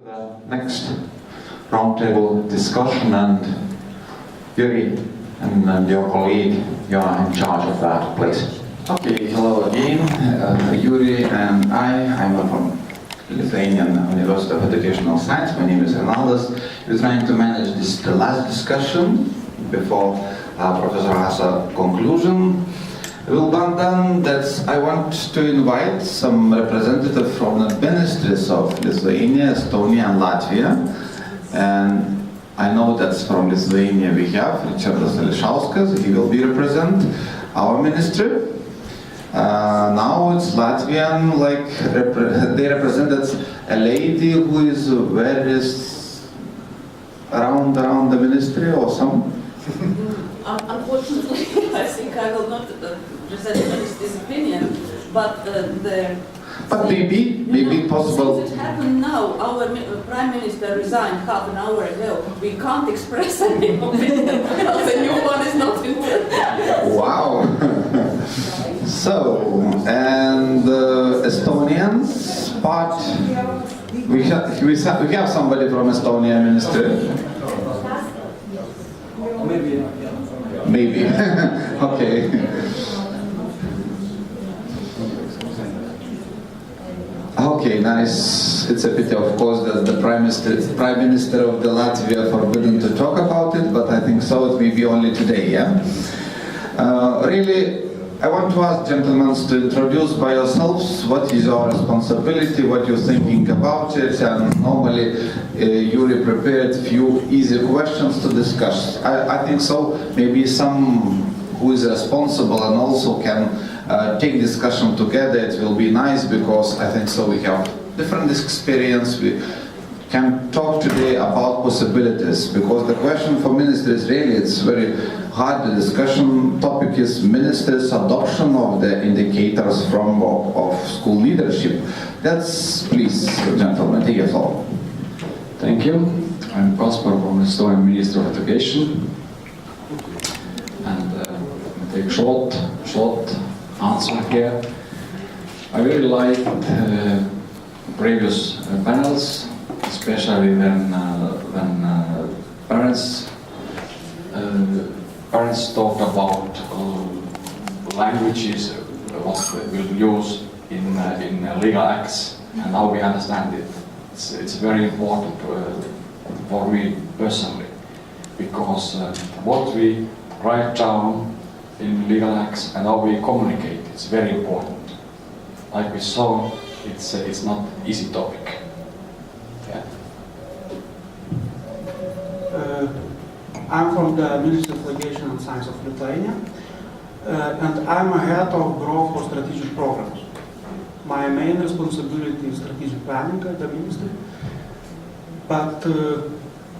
The next roundtable discussion, and Juri and your colleague, you are in charge of that, please. Okay, hello again. Juri and I'm from Lithuanian University of Educational Science. My name is Renaldas. We're trying to manage the last discussion before Professor has a conclusion. Well, then I want to invite some representatives from the ministries of Lithuania, Estonia and Latvia. And I know that from Lithuania we have Renaldas Ciuzas. He will be represent our ministry. Now it's Latvian, they represented a lady who is very around the ministry or some. Unfortunately, I think I will not present this opinion, but maybe possible. Since it happened now, our Prime Minister resigned half an hour ago. We can't express any opinion because the new one is not in there. Wow. So, and Estonians part, we have somebody from Estonia ministry. Maybe. Okay. Okay, nice. It's a pity, of course, that the Prime Minister of the Latvia forbidden to talk about it, but I think so. It may be only today, yeah? Really, I want to ask gentlemen to introduce by yourselves what is your responsibility, what you're thinking about it, and normally Juri prepared few easy questions to discuss. I think so, maybe some who is responsible and also can take discussion together, it will be nice, because I think so we have different experience. We can talk today about possibilities, because the question for ministries really it's very hard. The discussion topic is ministers' adoption of the indicators of school leadership. That's, please, gentlemen, take it all. Thank you. I'm Kaspar from Estonian Ministry of Education, and I take short answer here. I really liked previous panels, especially when parents talk about languages what we will use in legal acts, and how we understand it. It's very important for me personally, because what we write down in legal acts and how we communicate, it's very important. Like we saw, it's not easy topic. Yeah. I'm from the Ministry of Education and Science of Lithuania, and I'm a head of Bureau for Strategic Programs. My main responsibility is strategic planning at the ministry. But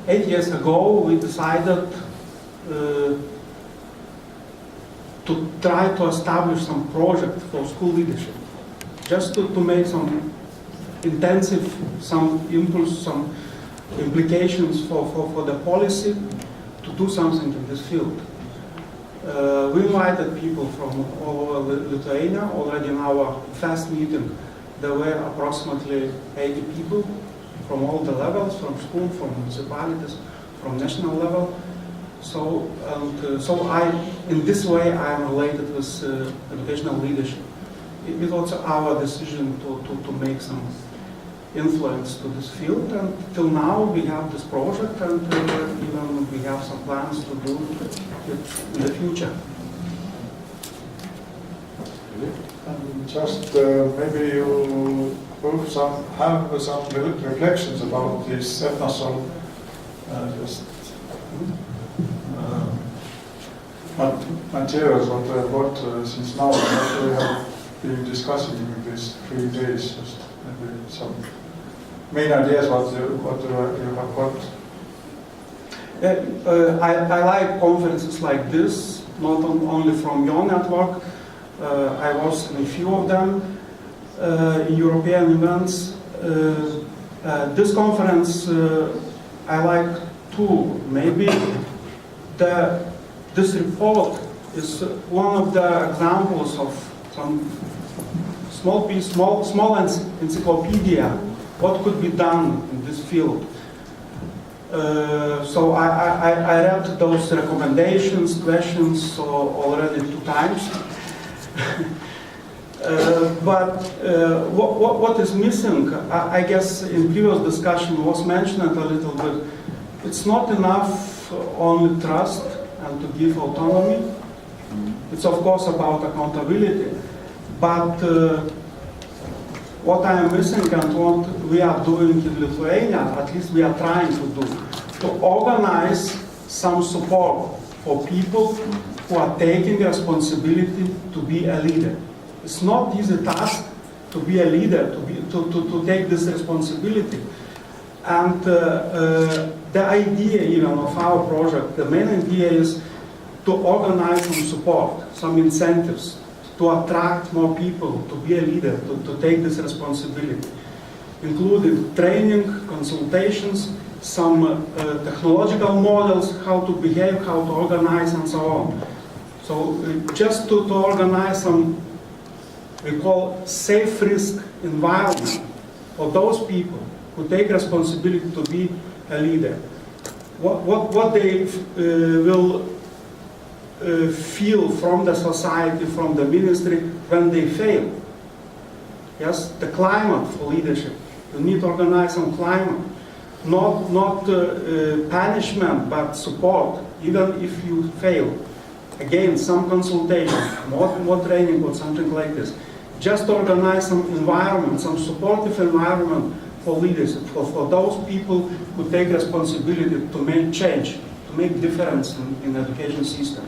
8 years ago, we decided to try to establish some project for school leadership, just to make some intensive, some impulse, some implications for the policy to do something in this field. We invited people from all over Lithuania. Already in our first meeting, there were approximately 80 people from all the levels, from school, from municipalities, from national level. So in this way, I am related with educational leadership. It was our decision to make some influence to this field, and till now we have this project, and even we have some plans to do it in the future. Just maybe you both have some reflections about this ethnosol materials, what since now what we have been discussing in these 3 days. Just maybe some main ideas what you have got. I like conferences like this, not only from your network. I was in a few of them, in European events. This conference I like too. Maybe this report is one of the examples of some small encyclopedia what could be done in this field. So I read those recommendations, questions already 2 times. But what is missing, I guess in previous discussion was mentioned a little bit, it's not enough only trust and to give autonomy. It's of course about accountability, but what I am missing and what we are doing in Lithuania, at least we are trying to do, to organize some support for people who are taking responsibility to be a leader. It's not easy task to be a leader, to take this responsibility. And the idea even of our project, the main idea is to organize some support, some incentives, to attract more people to be a leader, to take this responsibility, including training, consultations, some technological models, how to behave, how to organize, and so on. So just to organize some, we call safe risk environment for those people who take responsibility to be a leader. What they will feel from the society, from the ministry when they fail. Yes, the climate for leadership. You need to organize some climate. Not punishment, but support, even if you fail. Again, some consultation, more training or something like this. Just organize some environment, some supportive environment for leadership, for those people who take responsibility to make change, to make difference in the education system.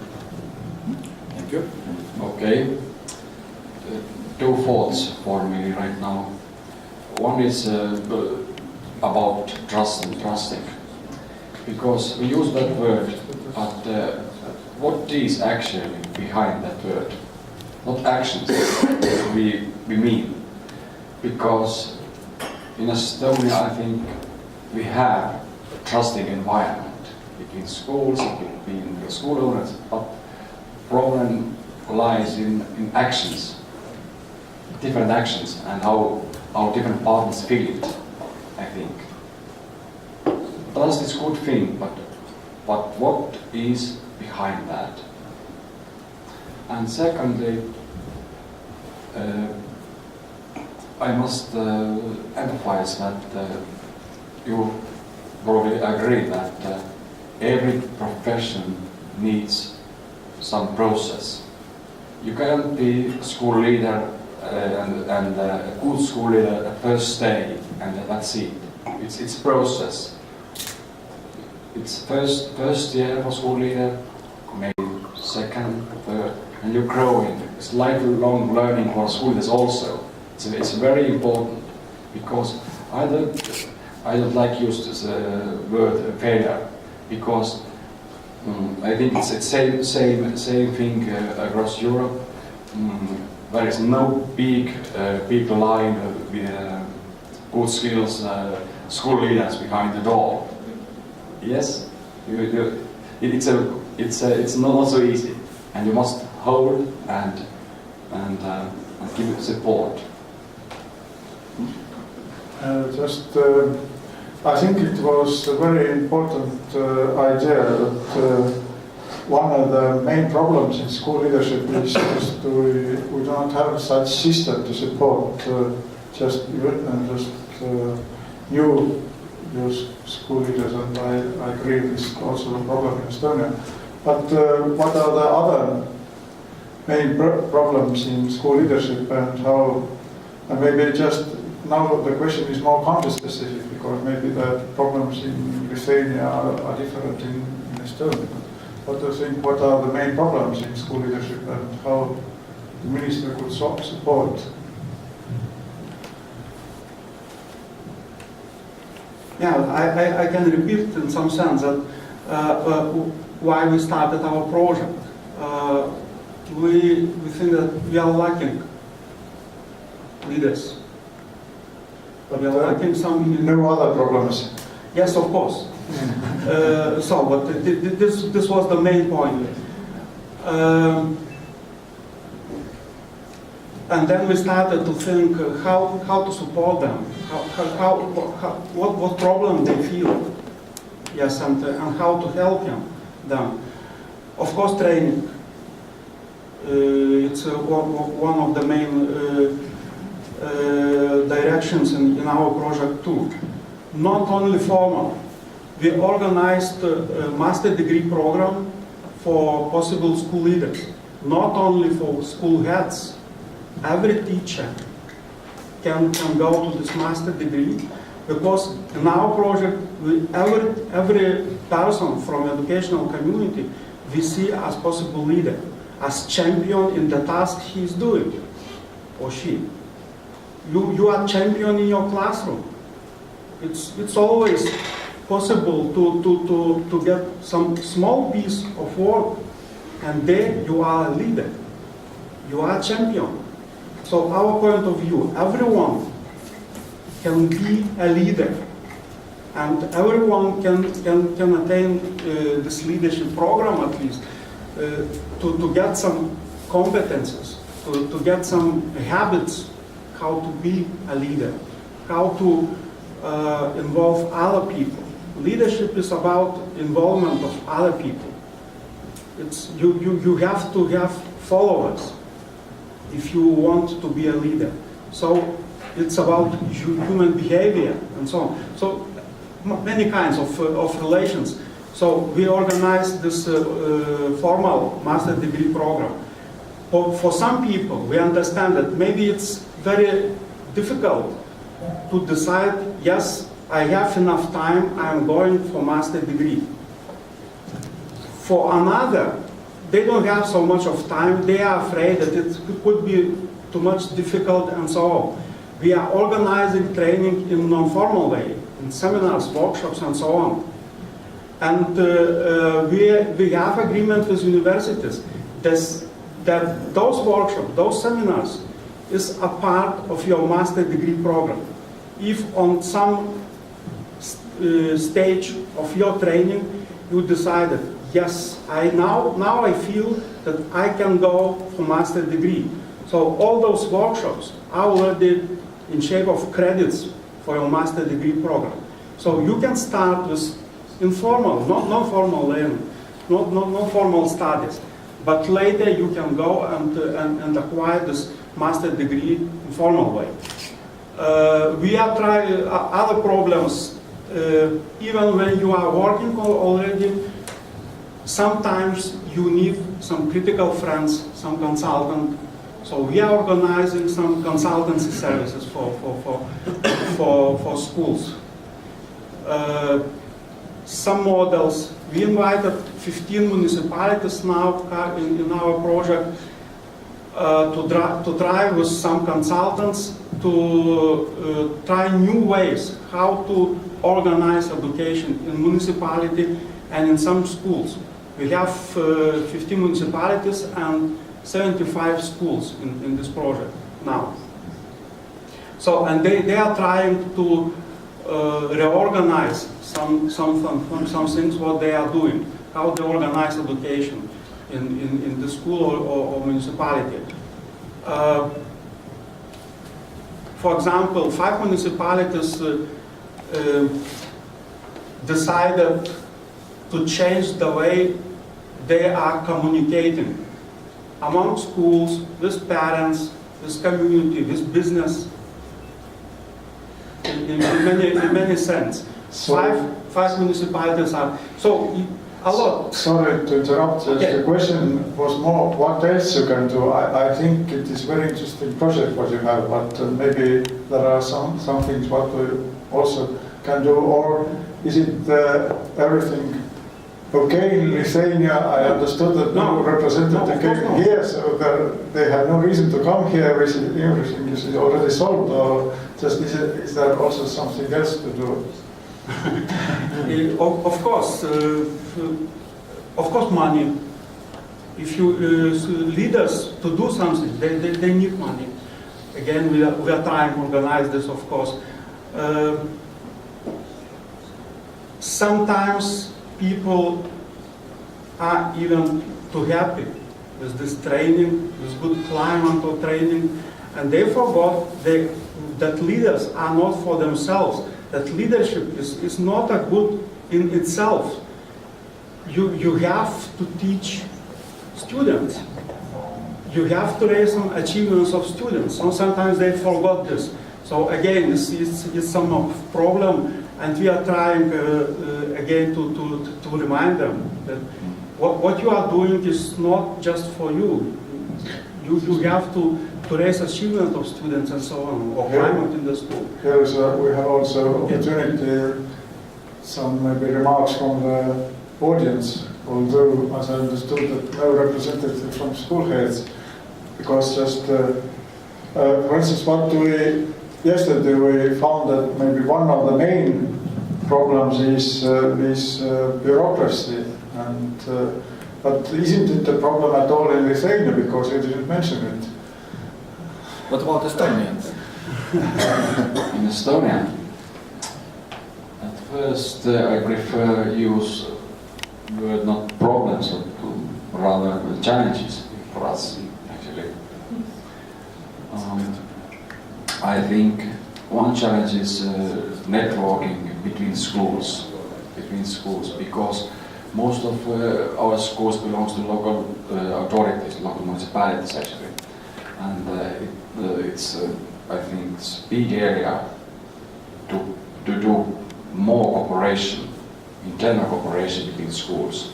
Thank you. Okay. 2 thoughts for me right now. One is about trust and trusting, because we use that word, but what is actually behind that word? Not actions we mean, because in Estonia I think we have a trusting environment between schools, between the school owners, but problem lies in actions, different actions, and how different partners feel it, I think. Trust is a good thing, but what is behind that? And secondly, I must emphasize that you probably agree that every profession needs some process. You cannot be a school leader and a good school leader at first day and that's it. It's a process. It's first year for school leader, maybe second, third, and you're growing. It's lifelong learning for school leaders also. It's very important, because I don't like use this word failure, because I think it's the same thing across Europe. There is no big line with good skills school leaders behind the door. Yes, it's not so easy, and you must hold and give support. I think it was a very important idea that one of the main problems in school leadership is that we don't have such system to support just new school leaders, and I agree this is also a problem in Estonia. But what are the other main problems in school leadership, and how, and maybe just now the question is more country specific, because maybe the problems in Lithuania are different in Estonia. What do you think, what are the main problems in school leadership, and how the minister could support? Yeah, I can repeat in some sense that why we started our project. We think that we are lacking leaders. But we are lacking some... No other problems? Yes, of course. But this was the main point. And then we started to think how to support them, what problem they feel, yes, and how to help them. Of course, training. It's one of the main directions in our project too. Not only formal. We organized a master degree program for possible school leaders, not only for school heads. Every teacher can go to this master degree, because in our project, every person from educational community we see as possible leader, as champion in the task he is doing, or she. You are champion in your classroom. It's always possible to get some small piece of work, and there you are a leader. You are a champion. So our point of view, everyone can be a leader, and everyone can attain this leadership program at least to get some competences, to get some habits, how to be a leader, how to involve other people. Leadership is about involvement of other people. You have to have followers if you want to be a leader. So it's about human behavior and so on. So many kinds of relations. So we organized this formal master degree program. For some people, we understand that maybe it's very difficult to decide, yes, I have enough time, I'm going for master degree. For another, they don't have so much of time, they are afraid that it could be too much difficult and so on. We are organizing training in non-formal way, in seminars, workshops and so on. And we have agreement with universities that those workshops, those seminars is a part of your master degree program. If on some stage of your training you decided, yes, now I feel that I can go for master degree. So all those workshops are already in shape of credits for your master degree program. So you can start with informal, not non-formal learning, not formal studies, but later you can go and acquire this master degree in formal way. We are trying other problems, even when you are working already. Sometimes you need some critical friends, some consultant. So we are organizing some consultancy services for schools. Some models. We invited 15 municipalities now in our project to try with some consultants to try new ways how to organize education in municipality and in some schools. We have 15 municipalities and 75 schools in this project now. So, and they are trying to reorganize some things what they are doing, how they organize education in the school or municipality. For example, 5 municipalities decided to change the way they are communicating among schools, with parents, with community, with business, in many sense. Five municipalities are, so a lot. Sorry to interrupt, Okay. the question was more what else you can do. I think it is very interesting project what you have, but maybe there are some things what we also can do, or is it everything okay in Lithuania? I understood that no representative came here, so they have no reason to come here. Everything is already solved, or just is there also something else to do? Of course, money. If you leaders to do something, they need money. Again, we are trying to organize this, of course. Sometimes people are even too happy with this training, with good climate of training, And they forgot that leaders are not for themselves, that leadership is not a good in itself. You have to teach students. You have to raise some achievements of students. So sometimes they forgot this. So again, this is some problem, and we are trying again to remind them that what you are doing is not just for you. You have to raise achievement of students and so on, or climate in the school. Here is we have also opportunity, some maybe remarks from the audience, although as I understood that no representative from school heads, because just, for instance, yesterday we found that maybe one of the main problems is bureaucracy, and but isn't it a problem at all in Lithuania, because you didn't mention it? What about Estonians? In Estonia, at first I prefer use word not problems, but rather challenges for us, actually. I think one challenge is networking between schools, because most of our schools belongs to local authorities, local municipalities actually, and it's I think it's a big area to do more cooperation, internal cooperation between schools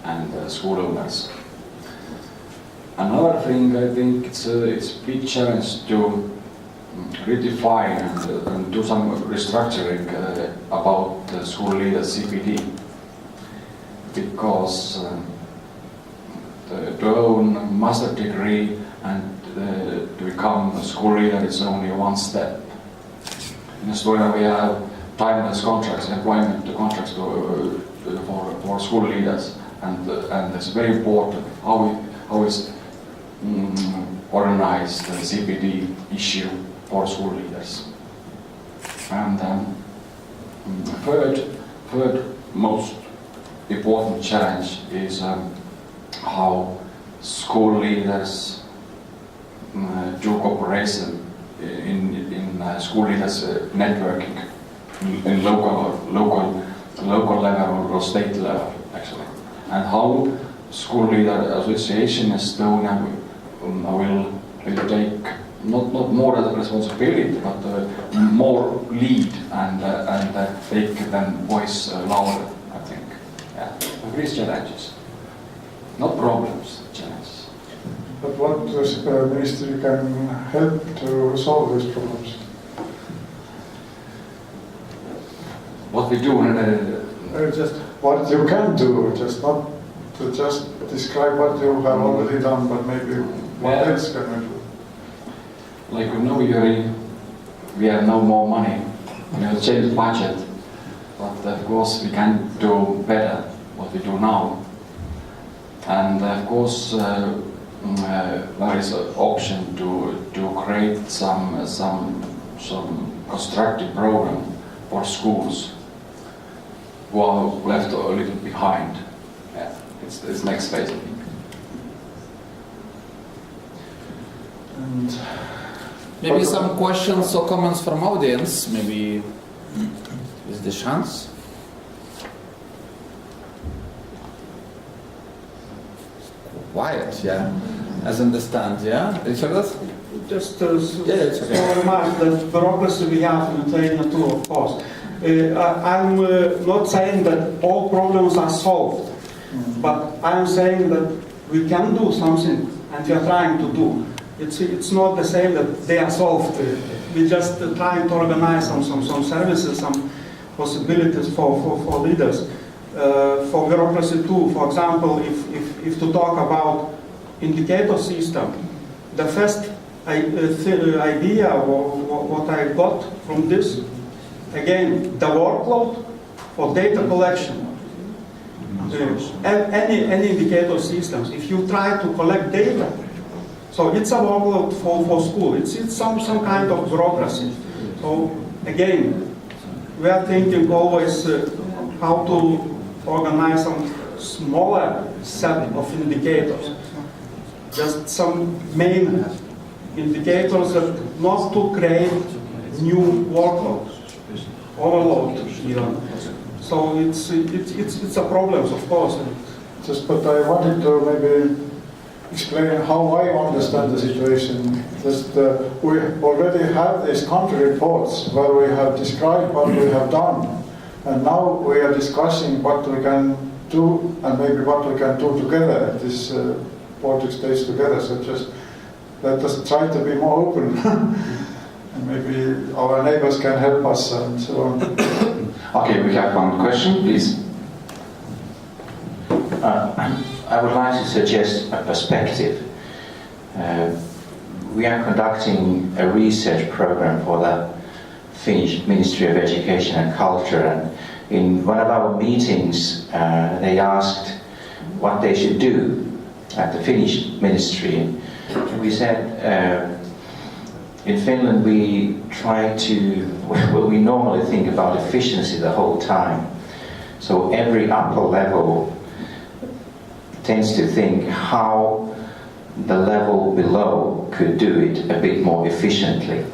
and school owners. Another thing, I think it's a big challenge to redefine and do some restructuring about the school leaders CPD, because to own master degree and to become a school leader is only one step. In Estonia we have timeless contracts, employment contracts for school leaders, and it's very important how is organized the CPD issue for school leaders. And third most important challenge is how school leaders do cooperation in school leaders networking in local level or state level actually, and how school leader association in Estonia will take not more as a responsibility, but more lead and take them voice louder, I think. Yeah, these challenges, not problems, challenges. But what ministry can help to solve these problems? What we do, Just what you can do, just not to just describe what you have already done, but maybe what else can we do? like you know, Juri, we have no more money. We have changed the budget, but of course we can do better what we do now. And of course there is an option to create some constructive program for schools who are left a little behind. Yeah, it's next phase, I think. And Maybe some questions or comments from audience, maybe is the chance? Quiet, yeah. As understand, yeah? Richardas? Just Yeah, it's okay. small remark, the bureaucracy we have in Lithuania too, of course. I'm not saying that all problems are solved, but I'm saying that we can do something, and we are trying to do. It's not the same that they are solved. We're just trying to organize some services, some possibilities for leaders. For bureaucracy too, for example, if to talk about indicator system, the first idea or what I got from this, again, the workload for data collection. Any indicator systems, if you try to collect data, so it's a workload for school, it's some kind of bureaucracy. So again, we are thinking always how to organize some smaller set of indicators, just some main indicators that not to create new workload, overload even. So it's a problem, of course. But I wanted to maybe explain how I understand the situation. Just we already have these country reports where we have described what we have done, and now we are discussing what we can do and maybe what we can do together at this Baltic states together. So just let us try to be more open, and maybe our neighbors can help us and so on. Okay, we have one question, please. I would like to suggest a perspective. We are conducting a research program for the Finnish Ministry of Education and Culture, and in one of our meetings they asked what they should do at the Finnish ministry. We said in Finland we try to, well, we normally think about efficiency the whole time. So every upper level tends to think how the level below could do it a bit more efficiently.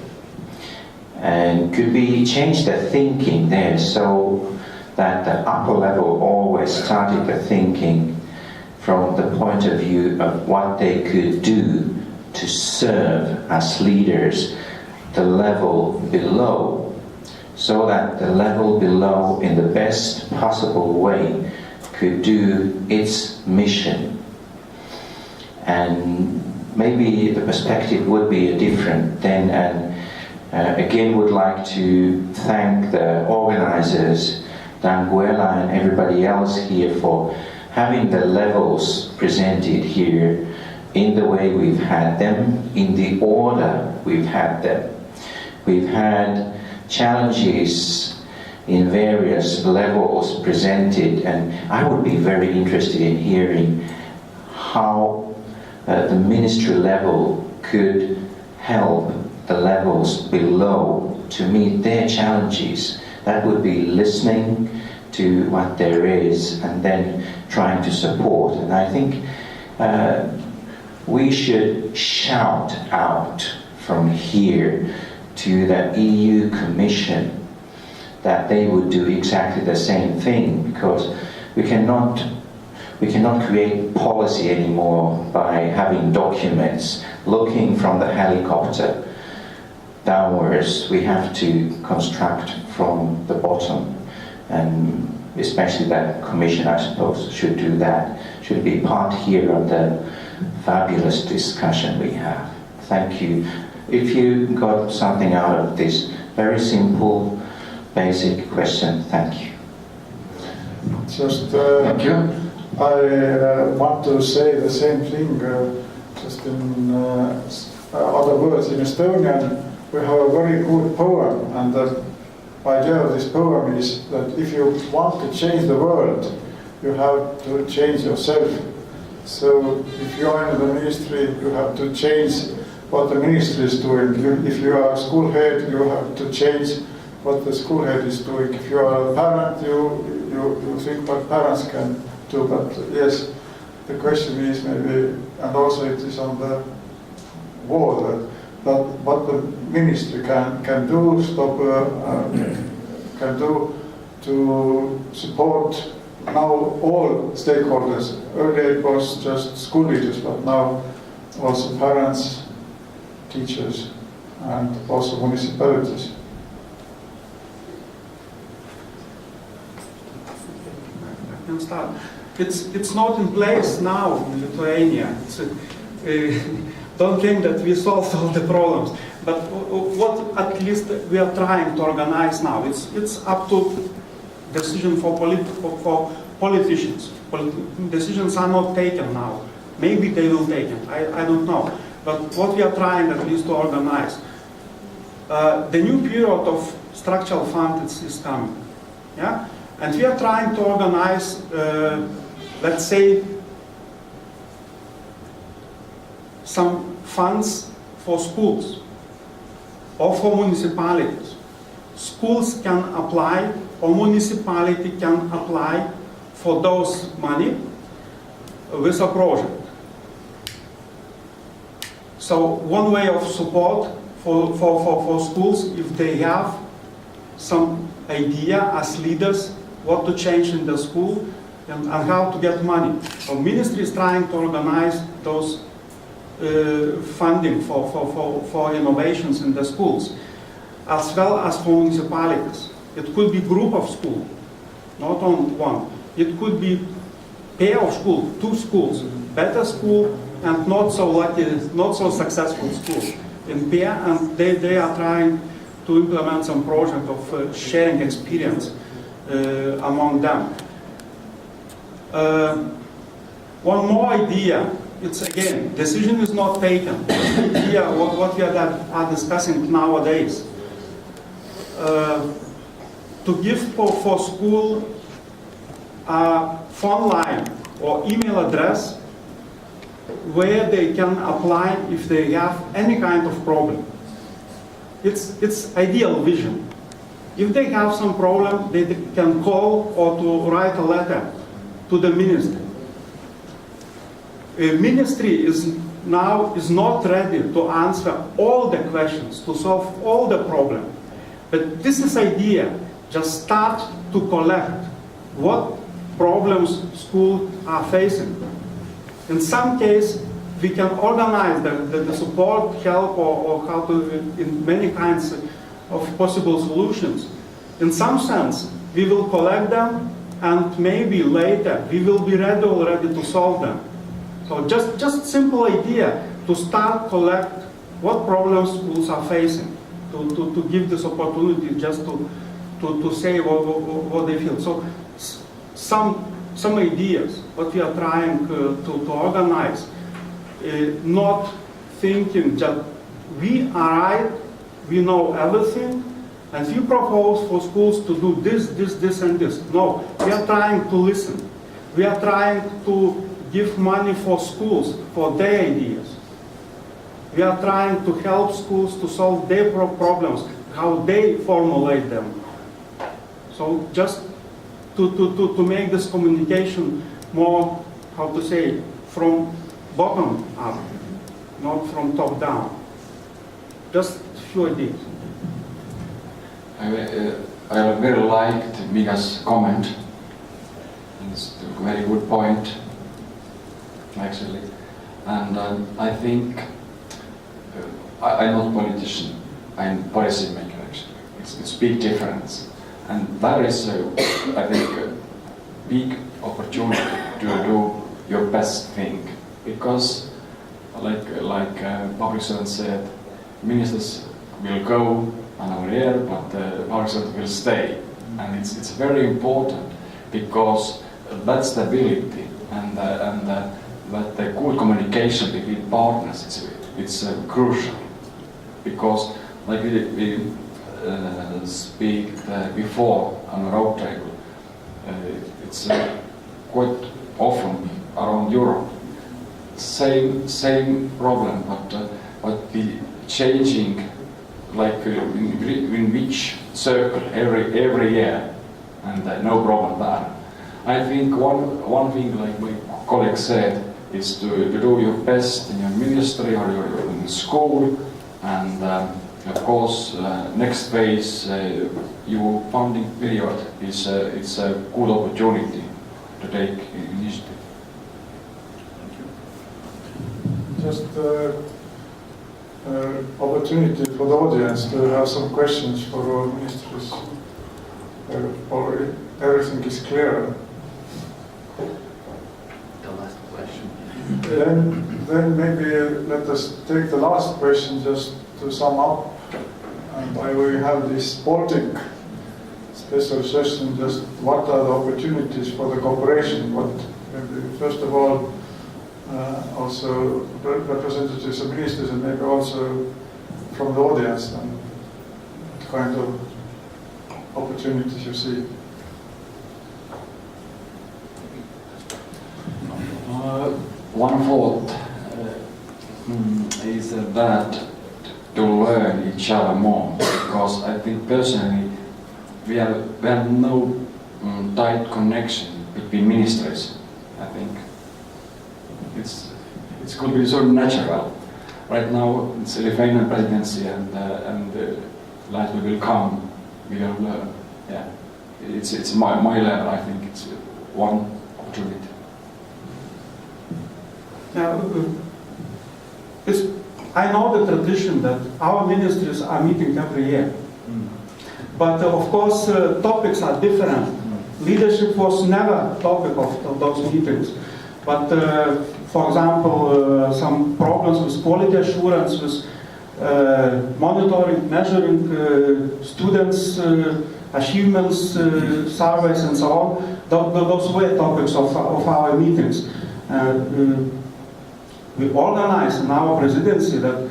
And could we change the thinking there so that the upper level always started the thinking from the point of view of what they could do to serve as leaders the level below, so that the level below in the best possible way could do its mission. And maybe the perspective would be different then, and again would like to thank the organizers, Danguela and everybody else here, for having the levels presented here in the way we've had them, in the order we've had them. We've had challenges in various levels presented, and I would be very interested in hearing how the ministry level could help the levels below to meet their challenges. That would be listening to what there is and then trying to support. And I think we should shout out from here to the EU Commission that they would do exactly the same thing, because we cannot create policy anymore by having documents looking from the helicopter downwards. We have to construct from the bottom, and especially that Commission, I suppose, should do that, should be part here of the fabulous discussion we have. Thank you. If you got something out of this very simple, basic question, thank you. Just Thank you. I want to say the same thing, just in other words. In Estonian, we have a very good poem, and the idea of this poem is that if you want to change the world, you have to change yourself. So if you are in the ministry, you have to change what the ministry is doing. If you are a school head, you have to change what the school head is doing. If you are a parent, you think what parents can do. But yes, the question is maybe, and also it is on the wall, that what the ministry can do, can do to support now all stakeholders. Earlier it was just school leaders, but now also parents, teachers, and also municipalities. It's not in place now in Lithuania. Don't think that we solved all the problems, but what at least we are trying to organize now, it's up to decision for politicians. Decisions are not taken now. Maybe they will take it. I don't know. But what we are trying at least to organize, the new period of structural funds is coming, yeah, and we are trying to organize, let's say, some funds for schools or for municipalities. Schools can apply, or municipality can apply for those money with a project. So one way of support for schools, if they have some idea as leaders what to change in the school and how to get money. So Ministry is trying to organize those funding for innovations in the schools, as well as for municipalities. It could be group of schools, not on one. It could be pair of schools, 2 schools, better school and not so lucky, not so successful school in pair, and they are trying to implement some project of sharing experience among them. One more idea, it's again, decision is not taken. Idea, what we are discussing nowadays. To give for school a phone line or email address where they can apply if they have any kind of problem. It's ideal vision. If they have some problem, they can call or to write a letter to the ministry. A ministry is not ready to answer all the questions, to solve all the problems. But this is idea. Just start to collect what problems schools are facing. In some case, we can organize the support, help, or how to, in many kinds of possible solutions. In some sense, we will collect them, and maybe later we will be ready already to solve them. So just simple idea to start collect what problems schools are facing, to give this opportunity just to say what they feel. So some ideas what we are trying to organize, not thinking that we are right, we know everything, and we propose for schools to do this, and this. No, we are trying to listen. We are trying to give money for schools, for their ideas. We are trying to help schools to solve their problems, how they formulate them. So just to make this communication more, how to say, from bottom up, not from top down. Just a few ideas. I very liked Mika's comment. It's a very good point, actually. And I think I'm not a politician. I'm a policy maker, actually. It's a big difference. And that is, I think, a big opportunity to do your best thing. Because, like public servant said, ministers will go on our air, but the public servant will stay. And it's very important because that stability and that the good communication between partners, it's crucial. Because, like we speak before on a road table, it's quite often around Europe. Same problem, but the changing, like in which circle every year, and no problem there. I think one thing, like my colleague said, is to do your best in your ministry or in school, and of course next phase, your funding period is it's a good opportunity to take initiative. Just opportunity for the audience to have some questions for our ministries. Or everything is clear. The last question. Then maybe let us take the last question just to sum up. And I will have this Baltic special session. Just what are the opportunities for the cooperation? What maybe first of all. Also representatives of ministers and maybe also from the audience, and what kind of opportunities you see. One thought is that to learn each other more, because I think personally we have no tight connection between ministries. I think it could be so natural, right now it's a Lithuanian presidency, and Latvia will come. We will learn. Yeah, it's my level. I think it's one opportunity. Now, I know the tradition that our ministries are meeting every year. But of course, topics are different. Leadership was never topic of those meetings. But for example, some problems with quality assurance, with monitoring, measuring students' achievements, surveys, and so on. Those were topics of our meetings. We organized in our presidency that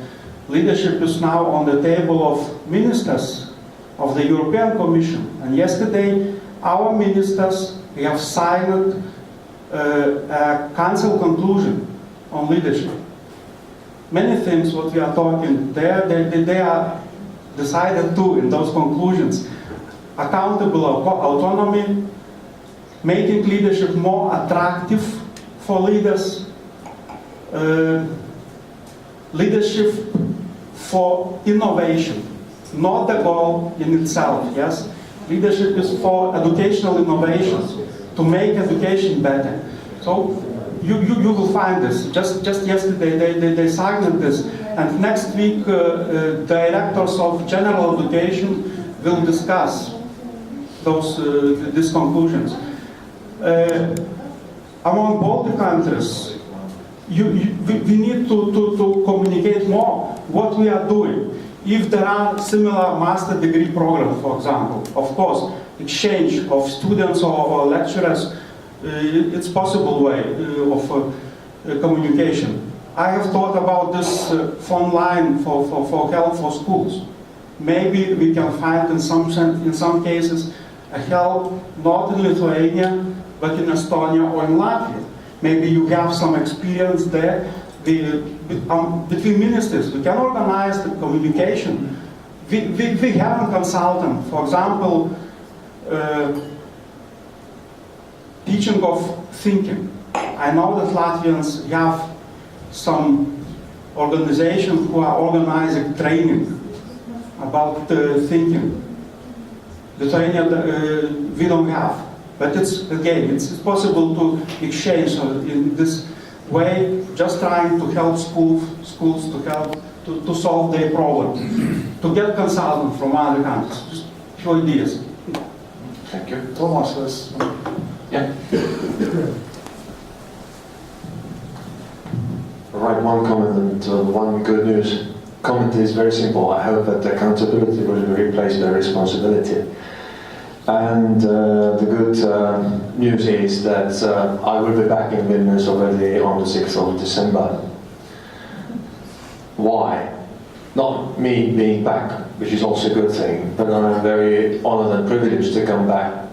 leadership is now on the table of ministers of the European Commission. And yesterday, our ministers have signed a council conclusion on leadership. Many things what we are talking there, they are decided too in those conclusions. Accountable autonomy, making leadership more attractive for leaders, leadership for innovation, not the goal in itself, yes? Leadership is for educational innovations, to make education better. So you will find this. Just yesterday they signed this, and next week directors of general education will discuss these conclusions. Among Baltic countries, we need to communicate more what we are doing. If there are similar master degree programs, for example, of course, exchange of students or lecturers, it's possible way of communication. I have thought about this phone line for help for schools. Maybe we can find in some cases a help not in Lithuania, but in Estonia or in Latvia. Maybe you have some experience there. Between ministers, we can organize the communication. We have a consultant, for example, teaching of thinking. I know that Latvians have some organizations who are organizing training about thinking. Lithuania, we don't have. But it's possible to exchange in this way, just trying to help schools to help to solve their problems, to get consultants from other countries. Just a few ideas. Thank you. Thomas has... Yeah. Right, one comment and one good news. Comment is very simple. I hope that accountability will be replaced by responsibility. And the good news is that I will be back in Vilnius already on the 6th of December. Why? Not me being back, which is also a good thing, but I'm very honored and privileged to come back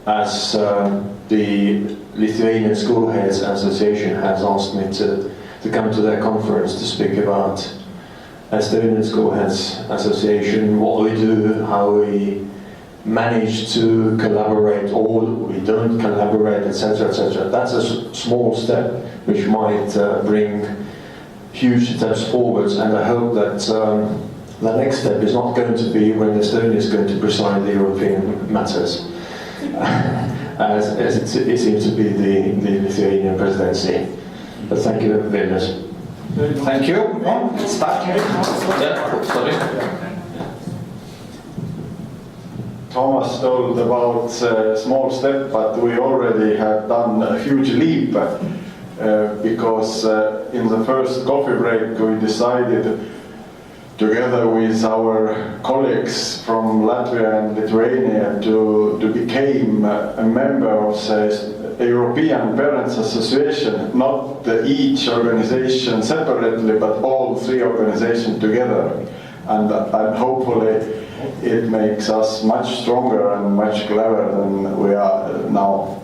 as the Lithuanian School Heads Association has asked me to come to their conference to speak about Estonian School Heads Association, what we do, how we manage to collaborate, or we don't collaborate, etc., etc. That's a small step which might bring huge steps forwards, and I hope that the next step is not going to be when Estonia is going to preside the European matters, as it seems to be the Lithuanian presidency. But thank you very much. Thank you. Start. Yeah, sorry. Thomas told about a small step, but we already have done a huge leap because in the first coffee break we decided together with our colleagues from Latvia and Lithuania to become a member of the European Parents Association, not each organization separately, but all three organizations together. And hopefully it makes us much stronger and much cleverer than we are now.